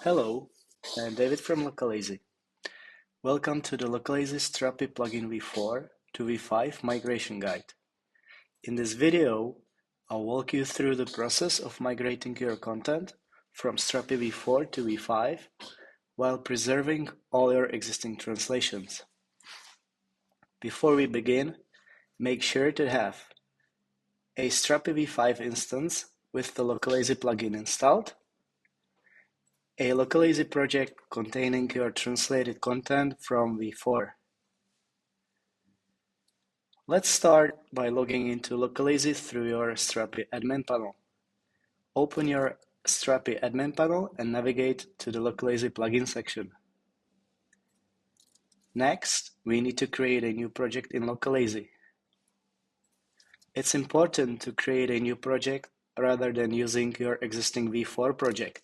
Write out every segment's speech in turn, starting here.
Hello, I'm David from Localazy. Welcome to the Localazy Strapi plugin v4 to v5 migration guide. In this video, I'll walk you through the process of migrating your content from Strapi v4 to v5 while preserving all your existing translations. Before we begin, make sure to have a Strapi v5 instance with the Localazy plugin installed, a Localazy project containing your translated content from v4. Let's start by logging into Localazy through your Strapi admin panel. Open your Strapi admin panel and navigate to the Localazy plugin section. Next, we need to create a new project in Localazy. It's important to create a new project rather than using your existing v4 project.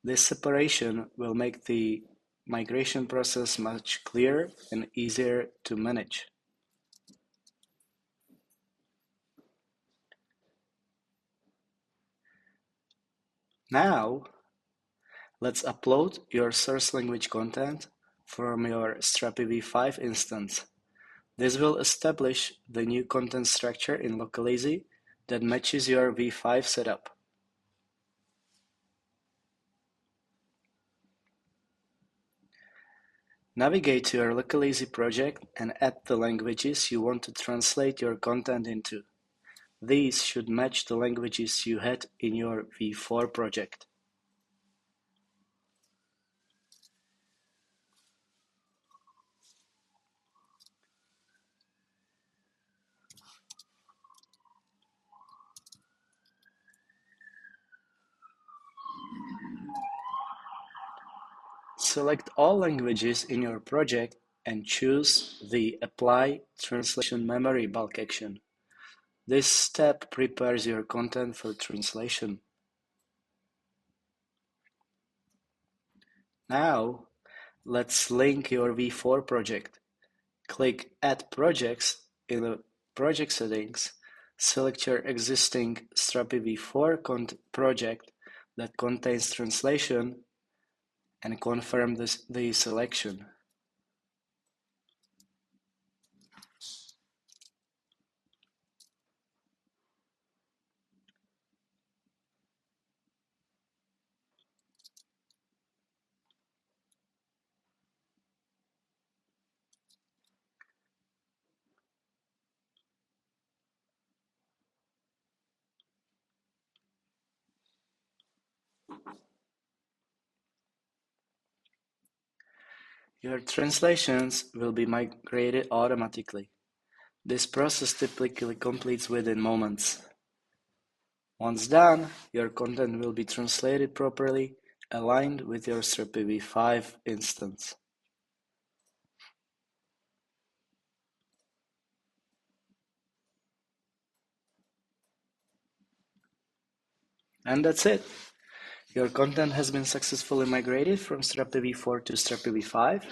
This separation will make the migration process much clearer and easier to manage. Now, let's upload your source language content from your Strapi v5 instance. This will establish the new content structure in Localazy that matches your v5 setup. Navigate to your Localazy project and add the languages you want to translate your content into. These should match the languages you had in your v4 project. Select all languages in your project and choose the Apply Translation Memory bulk action. This step prepares your content for translation. Now, let's link your v4 project. Click Add Projects in the Project Settings. Select your existing Strapi v4 project that contains translation and confirm the selection. Your translations will be migrated automatically. This process typically completes within moments. Once done, your content will be translated properly, aligned with your Strapi v5 instance. And that's it. Your content has been successfully migrated from Strapi v4 to Strapi v5.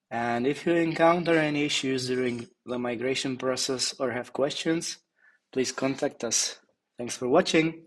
And if you encounter any issues during the migration process or have questions, please contact us. Thanks for watching.